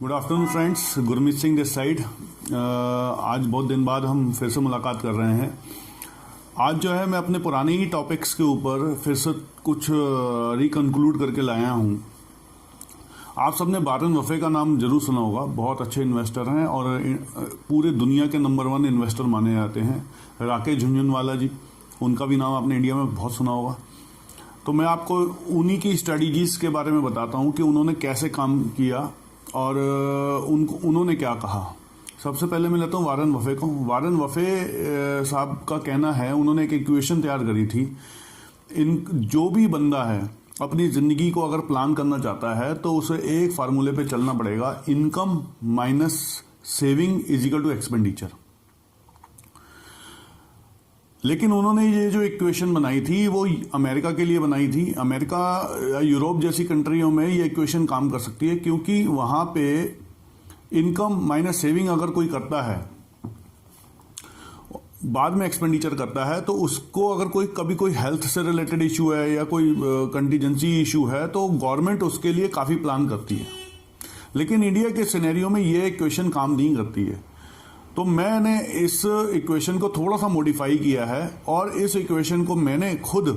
Good afternoon friends, Gurmeet Singh this side. आज बहुत दिन बाद हम फिर से मुलाकात कर रहे हैं। आज जो है मैं अपने पुराने ही टॉपिक्स के ऊपर फिर से कुछ रिकन्क्लूड करके लाया हूँ। आप सबने वारेन बफे का नाम जरूर सुना होगा। बहुत अच्छे इन्वेस्टर हैं और पूरे दुनिया के नंबर 1 इन्वेस्टर माने जाते हैं। राकेश झुनझुनवाला जी, उनका भी नाम आपने इंडिया में बहुत सुना होगा। तो मैं आपको उन्हीं की स्ट्रेटजीज़ के बारे में बताता हूँ कि उन्होंने कैसे काम किया और उन्होंने क्या कहा। सबसे पहले मैं लेता हूँ वारेन बफे को। वारेन बफे साहब का कहना है, उन्होंने एक इक्वेशन तैयार करी थी। जो भी बंदा है अपनी ज़िंदगी को अगर प्लान करना चाहता है तो उसे एक फार्मूले पे चलना पड़ेगा, income minus saving is equal to expenditure. लेकिन उन्होंने ये जो इक्वेशन बनाई थी वो अमेरिका के लिए बनाई थी। अमेरिका या यूरोप जैसी कंट्रियों में ये इक्वेशन काम कर सकती है, क्योंकि वहाँ पे इनकम माइनस सेविंग अगर कोई करता है, बाद में एक्सपेंडिचर करता है, तो उसको अगर कभी कोई हेल्थ से रिलेटेड इशू है या कोई कंटीजेंसी इशू है तो गवर्नमेंट उसके लिए काफ़ी प्लान करती है। लेकिन इंडिया के सिनेरियो में ये इक्वेशन काम नहीं करती है। तो मैंने इस इक्वेशन को थोड़ा सा मॉडिफाई किया है और इस इक्वेशन को मैंने खुद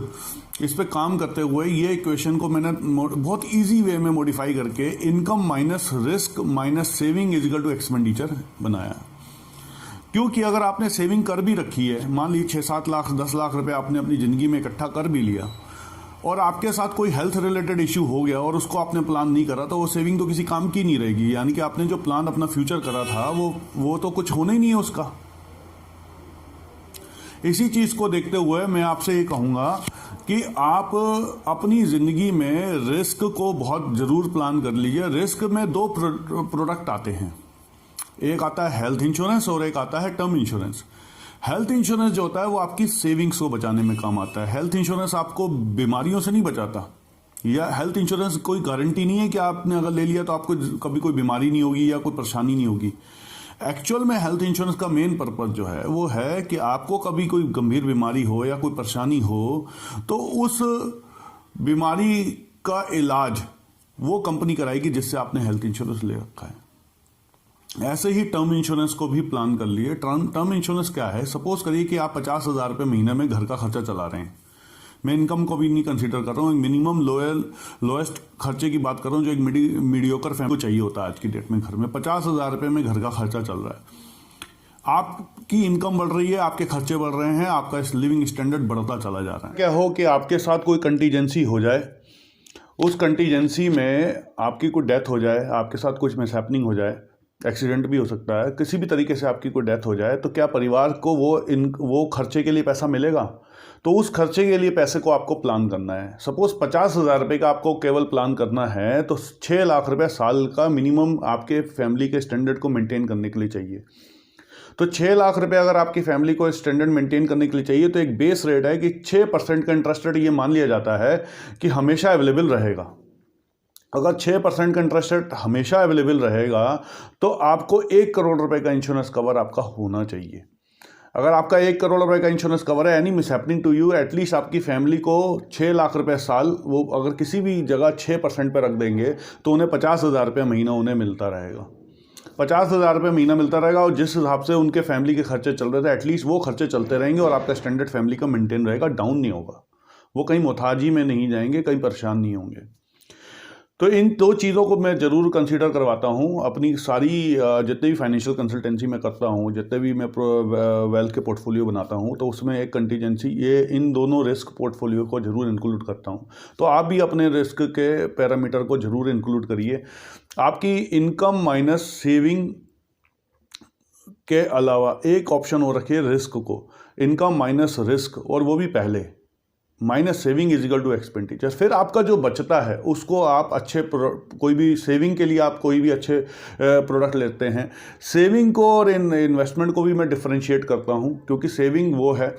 इस पे काम करते हुए ये इक्वेशन को मैंने बहुत इजी वे में मॉडिफाई करके income minus risk minus saving is equal to expenditure बनाया। क्योंकि अगर आपने सेविंग कर भी रखी है, मान लीजिए 6-7 लाख 10 लाख रुपए आपने अपनी ज़िंदगी में इकट्ठा कर भी लिया और आपके साथ कोई हेल्थ रिलेटेड इश्यू हो गया और उसको आपने प्लान नहीं करा, तो वो सेविंग तो किसी काम की नहीं रहेगी। यानी कि आपने जो प्लान अपना फ्यूचर करा था वो तो कुछ होना ही नहीं है उसका। इसी चीज़ को देखते हुए मैं आपसे ये कहूँगा कि आप अपनी ज़िंदगी में रिस्क को बहुत ज़रूर प्लान कर लीजिए। रिस्क में 2 प्रोडक्ट आते हैं, एक आता है हेल्थ इंश्योरेंस और एक आता है टर्म इंश्योरेंस। हेल्थ इंश्योरेंस जो होता है वो आपकी सेविंग्स को बचाने में काम आता है। हेल्थ इंश्योरेंस आपको बीमारियों से नहीं बचाता, या हेल्थ इंश्योरेंस कोई गारंटी नहीं है कि आपने अगर ले लिया तो आपको कभी कोई बीमारी नहीं होगी या कोई परेशानी नहीं होगी। एक्चुअल में हेल्थ इंश्योरेंस का मेन पर्पज जो है वो है कि आपको कभी कोई गंभीर बीमारी हो या कोई परेशानी हो तो उस बीमारी का इलाज वो कंपनी कराएगी जिससे आपने हेल्थ इंश्योरेंस ले रखा है। ऐसे ही टर्म इंश्योरेंस को भी प्लान कर लिए। टर्म इंश्योरेंस क्या है? सपोज करिए कि आप 50,000 रुपये महीने में घर का खर्चा चला रहे हैं। मैं इनकम को भी नहीं कंसीडर कर रहा हूँ, मिनिमम लोएस्ट खर्चे की बात कर रहा हूँ जो एक मीडियोकर फैमिली को चाहिए होता है आज की डेट में। घर में 50,000 रुपये में घर का खर्चा चल रहा है। आपकी इनकम बढ़ रही है, आपके खर्चे बढ़ रहे हैं, आपका लिविंग स्टैंडर्ड बढ़ता चला जा रहा है। क्या हो कि आपके साथ कोई कंटीजेंसी हो जाए, उस कंटीजेंसी में आपकी कोई डेथ हो जाए, आपके साथ कुछ मिसहैपनिंग हो जाए, एक्सीडेंट भी हो सकता है, किसी भी तरीके से आपकी कोई डेथ हो जाए, तो क्या परिवार को वो खर्चे के लिए पैसा मिलेगा? तो उस खर्चे के लिए पैसे को आपको प्लान करना है। सपोज 50,000 रुपये का आपको केवल प्लान करना है तो 6 लाख रुपये साल का मिनिमम आपके फैमिली के स्टैंडर्ड को मेंटेन करने के लिए चाहिए। तो 6 लाख रुपये अगर आपकी फैमिली को स्टैंडर्ड मेंटेन करने के लिए चाहिए तो एक बेस रेट है कि 6% का इंटरेस्ट रेट ये मान लिया जाता है कि हमेशा अवेलेबल रहेगा। अगर 6% का इंटरेस्ट रेट हमेशा अवेलेबल रहेगा तो आपको 1 करोड़ रुपए का इंश्योरेंस कवर आपका होना चाहिए। अगर आपका 1 करोड़ रुपए का इंश्योरेंस कवर है, any mishappening to you, at least आपकी फैमिली को 6 लाख रुपए साल, वो अगर किसी भी जगह 6% पे रख देंगे तो उन्हें 50,000 रुपये महीना उन्हें मिलता रहेगा। 50,000 रुपये महीना मिलता रहेगा और जिस हिसाब से उनके फैमिली के खर्चे चल रहे थे एटलीस्ट वो खर्चे चलते रहेंगे और आपका स्टैंडर्ड फैमिली का मेंटेन रहेगा, डाउन नहीं होगा। वो कहीं मोहताजी में नहीं जाएंगे, कहीं परेशान नहीं होंगे। तो इन 2 चीज़ों को मैं ज़रूर कंसीडर करवाता हूँ अपनी सारी जितने भी फाइनेंशियल कंसल्टेंसी मैं करता हूँ, जितने भी मैं वेल्थ के पोर्टफोलियो बनाता हूँ, तो उसमें एक कंटीजेंसी ये इन दोनों रिस्क पोर्टफोलियो को ज़रूर इंक्लूड करता हूँ। तो आप भी अपने रिस्क के पैरामीटर को ज़रूर इंक्लूड करिए। आपकी इनकम माइनस सेविंग के अलावा एक ऑप्शन और रखिए रिस्क को, इनकम माइनस रिस्क, और वो भी पहले minus saving is equal to expenditure. फिर आपका जो बचता है उसको आप अच्छे कोई भी सेविंग के लिए आप कोई भी अच्छे प्रोडक्ट लेते हैं। सेविंग को और इन्वेस्टमेंट को भी मैं डिफरेंशिएट करता हूं, क्योंकि सेविंग वो है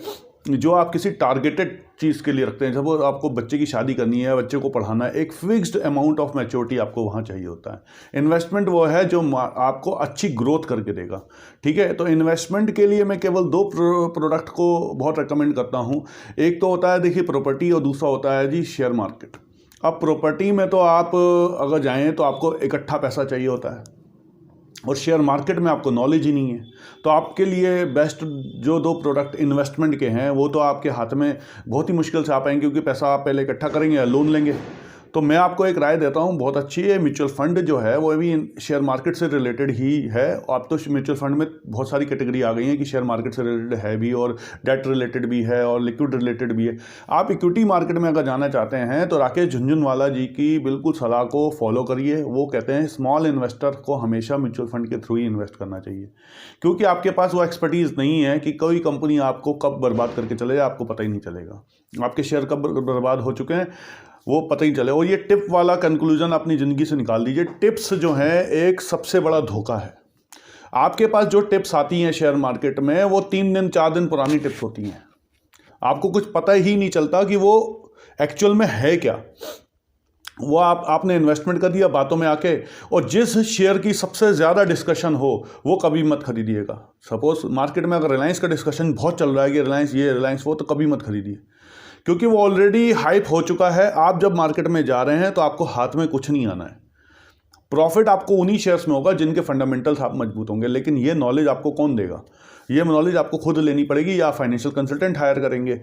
जो आप किसी टारगेटेड चीज़ के लिए रखते हैं। जब आपको बच्चे की शादी करनी है, बच्चे को पढ़ाना है, एक फिक्स्ड अमाउंट ऑफ मैच्योरिटी आपको वहाँ चाहिए होता है। इन्वेस्टमेंट वो है जो आपको अच्छी ग्रोथ करके देगा। ठीक है, तो इन्वेस्टमेंट के लिए मैं केवल 2 प्रोडक्ट को बहुत रिकमेंड करता हूँ। एक तो होता है देखिए प्रॉपर्टी, और दूसरा होता है जी शेयर मार्केट। अब प्रॉपर्टी में तो आप अगर जाएँ तो आपको इकट्ठा पैसा चाहिए होता है। और शेयर मार्केट में आपको नॉलेज ही नहीं है, तो आपके लिए बेस्ट जो दो प्रोडक्ट इन्वेस्टमेंट के हैं वो तो आपके हाथ में बहुत ही मुश्किल से आ पाएंगे, क्योंकि पैसा आप पहले इकट्ठा करेंगे या लोन लेंगे। तो मैं आपको एक राय देता हूँ, बहुत अच्छी है। म्यूचुअल फंड जो है वो भी शेयर मार्केट से रिलेटेड ही है। आप तो म्यूचुअल फंड में बहुत सारी कैटेगरी आ गई हैं कि शेयर मार्केट से रिलेटेड है भी, और डेट रिलेटेड भी है, और लिक्विड रिलेटेड भी है। आप इक्विटी मार्केट में अगर जाना चाहते हैं तो राकेश झुनझुनवाला जी की बिल्कुल सलाह को फॉलो करिए। वो कहते हैं स्मॉल इन्वेस्टर को हमेशा म्यूचुअल फंड के थ्रू ही इन्वेस्ट करना चाहिए, क्योंकि आपके पास वो एक्सपर्टीज़ नहीं है कि कोई कंपनी आपको कब बर्बाद करके चले जाए, आपको पता ही नहीं चलेगा। आपके शेयर कब बर्बाद हो चुके हैं वो पता ही चले। और ये टिप वाला कंक्लूजन अपनी ज़िंदगी से निकाल दीजिए। टिप्स जो है एक सबसे बड़ा धोखा है। आपके पास जो टिप्स आती हैं शेयर मार्केट में वो 3 दिन 4 दिन पुरानी टिप्स होती हैं। आपको कुछ पता ही नहीं चलता कि वो एक्चुअल में है क्या। वो आपने इन्वेस्टमेंट कर दिया बातों में आके, और जिस शेयर की सबसे ज़्यादा डिस्कशन हो वो कभी मत खरीदिएगा। सपोज मार्केट में अगर रिलायंस का डिस्कशन बहुत चल रहा है कि रिलायंस ये रिलायंस वो, तो कभी मत खरीदिए, क्योंकि वो ऑलरेडी हाइप हो चुका है। आप जब मार्केट में जा रहे हैं तो आपको हाथ में कुछ नहीं आना है। प्रॉफिट आपको उन्हीं शेयर्स में होगा जिनके फंडामेंटल्स आप मजबूत होंगे, लेकिन ये नॉलेज आपको कौन देगा? ये नॉलेज आपको खुद लेनी पड़ेगी या फाइनेंशियल कंसल्टेंट हायर करेंगे।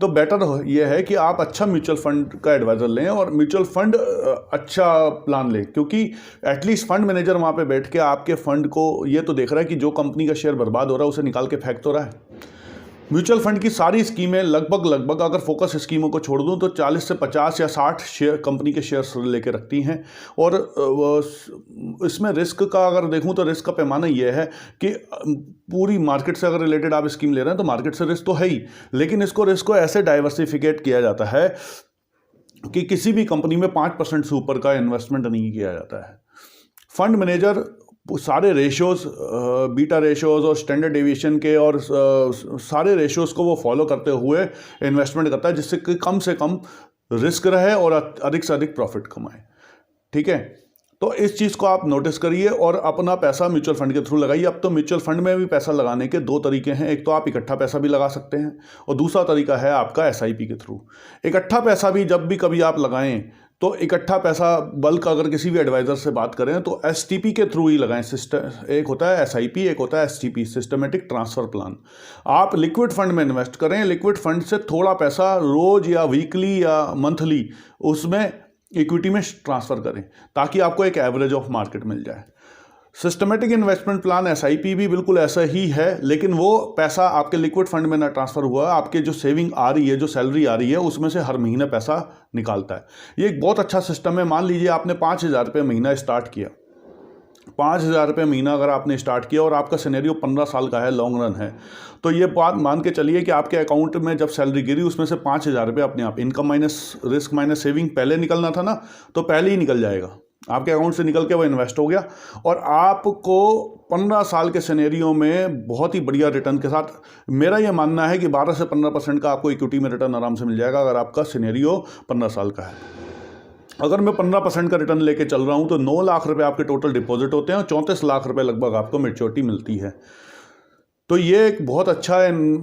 तो बेटर ये है कि आप अच्छा म्यूचुअल फंड का एडवाइज़र लें, और म्यूचुअल फंड अच्छा प्लान लें, क्योंकि एटलीस्ट फंड मैनेजर वहाँ पे बैठ के आपके फंड को ये तो देख रहा है कि जो कंपनी का शेयर बर्बाद हो रहा है उसे निकाल के फेंक तो रहा है। म्यूचुअल फंड की सारी स्कीमें लगभग अगर फोकस स्कीमों को छोड़ दूं तो 40 से 50 या 60 शेयर कंपनी के शेयर्स लेके रखती हैं। और इसमें रिस्क का अगर देखूं तो रिस्क का पैमाना यह है कि पूरी मार्केट से अगर रिलेटेड आप स्कीम ले रहे हैं तो मार्केट से रिस्क तो है ही, लेकिन रिस्क को ऐसे डाइवर्सिफिकेट किया जाता है कि किसी भी कंपनी में 5% से ऊपर का इन्वेस्टमेंट नहीं किया जाता है। फंड मैनेजर सारे रेशियोज़, बीटा रेशियोज़ और स्टैंडर्ड डेविएशन के और सारे रेशियोज़ को वो फॉलो करते हुए इन्वेस्टमेंट करता है, जिससे कि कम से कम रिस्क रहे और अधिक से अधिक प्रॉफिट कमाए। ठीक है, तो इस चीज़ को आप नोटिस करिए और अपना पैसा म्यूचुअल फंड के थ्रू लगाइए। अब तो म्यूचुअल फंड में भी पैसा लगाने के 2 तरीके हैं। एक तो आप इकट्ठा पैसा भी लगा सकते हैं, और दूसरा तरीका है आपका SIP के थ्रू। इकट्ठा पैसा भी जब भी कभी आप लगाएं तो इकट्ठा पैसा बल्क अगर किसी भी एडवाइज़र से बात करें तो STP के थ्रू ही लगाएं। एक होता है SIP, एक होता है STP, सिस्टमेटिक ट्रांसफ़र प्लान। आप लिक्विड फंड में इन्वेस्ट करें, लिक्विड फंड से थोड़ा पैसा रोज़ या वीकली या मंथली उसमें इक्विटी में ट्रांसफ़र करें, ताकि आपको एक एवरेज ऑफ मार्केट मिल जाए। सिस्टमेटिक इन्वेस्टमेंट प्लान SIP भी बिल्कुल ऐसा ही है, लेकिन वो पैसा आपके लिक्विड फंड में ना ट्रांसफ़र हुआ, आपके जो सेविंग आ रही है, जो सैलरी आ रही है, उसमें से हर महीने पैसा निकालता है। ये एक बहुत अच्छा सिस्टम है। मान लीजिए आपने 5,000 रुपये महीना स्टार्ट किया, 5,000 रुपये महीना अगर आपने स्टार्ट किया और आपका सिनेरियो 15 साल का है, लॉन्ग रन है, तो ये बात मान के चलिए कि आपके अकाउंट में जब सैलरी गिरी उसमें से 5,000 रुपये अपने आप, income minus risk minus saving पहले निकलना था ना, तो पहले ही निकल जाएगा आपके अकाउंट से, निकल के वो इन्वेस्ट हो गया, और आपको 15 साल के सिनेरियो में बहुत ही बढ़िया रिटर्न के साथ, मेरा ये मानना है कि 12 से 15% का आपको इक्विटी में रिटर्न आराम से मिल जाएगा अगर आपका सिनेरियो 15 साल का है। अगर मैं 15% का रिटर्न लेके चल रहा हूँ तो 9 लाख रुपए आपके टोटल डिपॉजिट होते हैं और 34 लाख रुपए लगभग आपको मैच्योरिटी मिलती है। तो ये एक बहुत अच्छा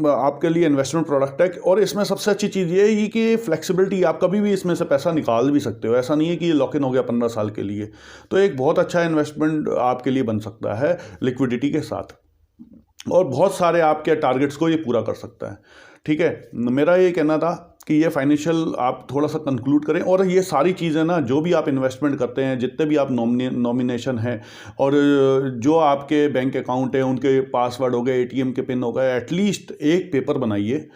आपके लिए इन्वेस्टमेंट प्रोडक्ट है। और इसमें सबसे अच्छी चीज़ ये है कि फ्लेक्सिबिलिटी, आप कभी भी इसमें से पैसा निकाल भी सकते हो। ऐसा नहीं है कि ये लॉक इन हो गया 15 साल के लिए। तो एक बहुत अच्छा इन्वेस्टमेंट आपके लिए बन सकता है लिक्विडिटी के साथ, और बहुत सारे आपके टारगेट्स को ये पूरा कर सकता है। ठीक है, मेरा ये कहना था कि ये फाइनेंशियल आप थोड़ा सा कंक्लूड करें, और ये सारी चीज़ें ना, जो भी आप इन्वेस्टमेंट करते हैं, जितने भी आप नॉमिनेशन हैं, और जो आपके बैंक अकाउंट है उनके पासवर्ड हो गए, ATM के पिन हो गए, एटलीस्ट एक पेपर बनाइए।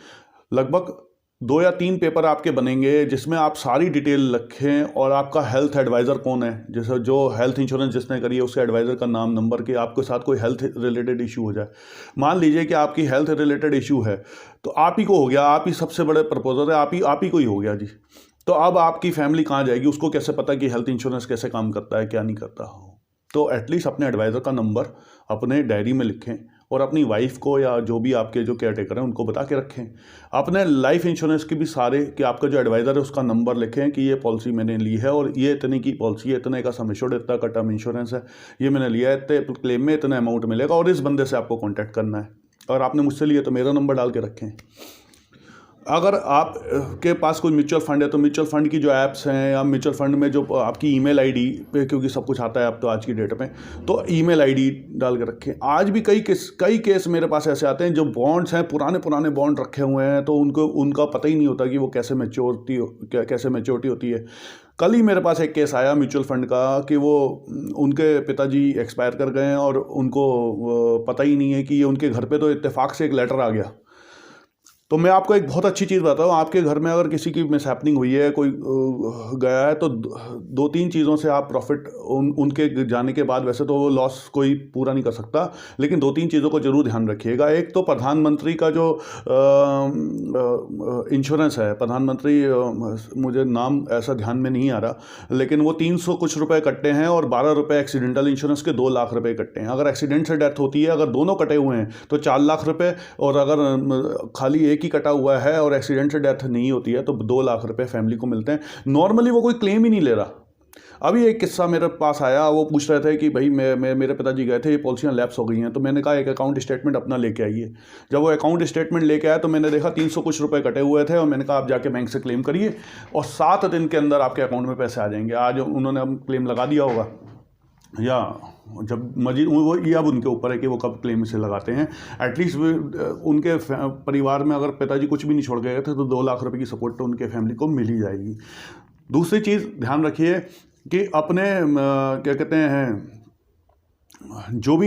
लगभग 2 या 3 पेपर आपके बनेंगे जिसमें आप सारी डिटेल रखें, और आपका हेल्थ एडवाइज़र कौन है, जैसे जो हेल्थ इंश्योरेंस जिसने करी है उसके एडवाइज़र का नाम, नंबर, कि आपके साथ कोई हेल्थ रिलेटेड इशू हो जाए। मान लीजिए कि आपकी हेल्थ रिलेटेड इशू है तो आप ही को हो गया, आप ही सबसे बड़े प्रपोजर है, आप ही को ही हो गया जी। तो अब आपकी फैमिली कहाँ जाएगी? उसको कैसे पता कि हेल्थ इंश्योरेंस कैसे काम करता है, क्या नहीं करता हो? तो एटलीस्ट अपने एडवाइज़र का नंबर अपने डायरी में लिखें, और अपनी वाइफ को या जो भी आपके जो केयर टेकर हैं उनको बता के रखें। अपने लाइफ इंश्योरेंस की भी सारे, कि आपका जो एडवाइज़र है उसका नंबर लिखें कि ये पॉलिसी मैंने ली है और ये इतने की पॉलिसी है, इतने का सम एश्योर्ड, इतना का टर्म इंश्योरेंस है, ये मैंने लिया है, इतने क्लेम में इतना अमाउंट मिलेगा, और इस बंदे से आपको कॉन्टैक्ट करना है। और आपने मुझसे लिया तो मेरा नंबर डाल के रखें। अगर आप के पास कोई म्यूचुअल फंड है तो म्यूचुअल फंड की जो ऐप्स हैं या म्यूचुअल फंड में जो आपकी ईमेल आईडी पे, क्योंकि सब कुछ आता है अब तो आज की डेट में, तो ईमेल आईडी डाल के रखें। आज भी कई केस मेरे पास ऐसे आते हैं जो बॉन्ड्स हैं, पुराने बॉन्ड रखे हुए हैं, तो उनका पता ही नहीं होता कि वो कैसे मैच्योरिटी होती है। कल ही मेरे पास एक केस आया म्यूचुअल फंड का कि वो उनके पिताजी एक्सपायर कर गए हैं और उनको पता ही नहीं है कि ये उनके घर पे तो इत्तेफाक से एक लेटर आ गया। तो मैं आपको एक बहुत अच्छी चीज़ बताऊँ, आपके घर में अगर किसी की मिसहैपनिंग हुई है, कोई गया है, तो 2-3 चीज़ों से आप प्रॉफिट उनके जाने के बाद, वैसे तो वो लॉस कोई पूरा नहीं कर सकता, लेकिन 2-3 चीज़ों को जरूर ध्यान रखिएगा। एक तो प्रधानमंत्री का जो इंश्योरेंस है, प्रधानमंत्री मुझे नाम ऐसा ध्यान में नहीं आ रहा, लेकिन वो 300 कुछ रुपए कटते हैं और 12 रुपये एक्सीडेंटल इंश्योरेंस के 2 लाख रुपए कटते हैं। अगर एक्सीडेंट से डेथ होती है, अगर दोनों कटे हुए हैं तो 4 लाख रुपए, और अगर खाली एक ही कटा हुआ है और एक्सीडेंट से डेथ नहीं होती है तो 2 लाख रुपए फैमिली को मिलते हैं। नॉर्मली वो कोई क्लेम ही नहीं ले रहा। अभी एक किस्सा मेरे पास आया, वो पूछ रहे थे कि भाई मेरे पिताजी गए थे, ये पॉलिसियाँ लैप्स हो गई हैं, तो मैंने कहा एक अकाउंट स्टेटमेंट अपना लेके आइए। जब वो अकाउंट स्टेटमेंट लेके आया तो मैंने देखा 300 कुछ रुपए कटे हुए थे, और मैंने कहा आप जाके बैंक से क्लेम करिए और 7 दिन के अंदर आपके अकाउंट में पैसे आ जाएंगे। आज उन्होंने क्लेम लगा दिया होगा या जब मजीद वो, ये अब उनके ऊपर है कि वो कब क्लेम से लगाते हैं। एटलीस्ट उनके परिवार में अगर पिताजी कुछ भी नहीं छोड़ गए थे तो 2 लाख रुपए की सपोर्ट तो उनके फैमिली को मिल ही जाएगी। दूसरी चीज़ ध्यान रखिए कि अपने क्या कहते हैं, जो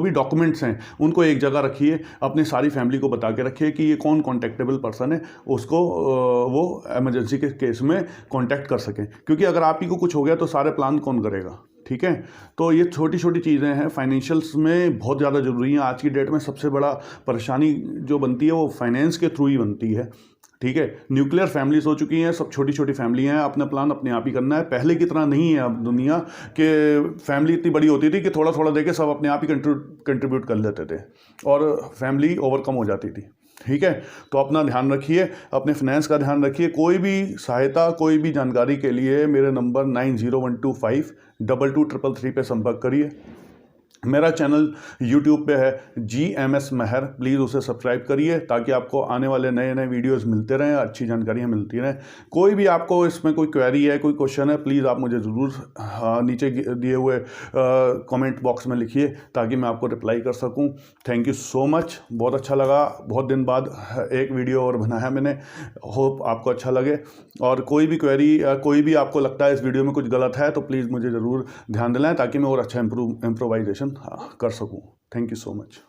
भी डॉक्यूमेंट्स हैं उनको एक जगह रखिए, अपनी सारी फैमिली को बता के रखिए कि ये कौन कॉन्टैक्टेबल पर्सन है, उसको वो इमरजेंसी के केस में कॉन्टैक्ट कर सकें, क्योंकि अगर आप ही को कुछ हो गया तो सारे प्लान कौन करेगा। ठीक है, तो ये छोटी छोटी चीज़ें हैं, फाइनेंशियल्स में बहुत ज़्यादा ज़रूरी हैं। आज की डेट में सबसे बड़ा परेशानी जो बनती है वो फाइनेंस के थ्रू ही बनती है। ठीक है, न्यूक्लियर फैमिलीज हो चुकी हैं, सब छोटी छोटी फैमिली हैं, अपना प्लान अपने आप ही करना है। पहले की तरह नहीं है अब दुनिया के, फैमिली इतनी बड़ी होती थी कि थोड़ा थोड़ा देके सब अपने आप ही कंट्रीब्यूट कर लेते थे और फैमिली ओवरकम हो जाती थी। ठीक है, तो अपना ध्यान रखिए, अपने फाइनेंस का ध्यान रखिए। कोई भी सहायता, कोई भी जानकारी के लिए मेरे नंबर 9012522333 पे संपर्क करिए। मेरा चैनल YouTube पे है GMS महर, प्लीज़ उसे सब्सक्राइब करिए ताकि आपको आने वाले नए वीडियोस मिलते रहें, अच्छी जानकारियाँ मिलती रहें। कोई भी आपको इसमें कोई क्वेरी है, कोई क्वेश्चन है, प्लीज़ आप मुझे ज़रूर नीचे दिए हुए कमेंट बॉक्स में लिखिए ताकि मैं आपको रिप्लाई कर सकूं। थैंक यू सो मच, बहुत अच्छा लगा, बहुत दिन बाद एक वीडियो और बनाया मैंने, होप आपको अच्छा लगे। और कोई भी क्वेरी या कोई भी आपको लगता है इस वीडियो में कुछ गलत है तो प्लीज़ मुझे ज़रूर ध्यान दिलाएं ताकि मैं और अच्छा इम्प्रोवाइजेशन कर सकूं। Thank you so much.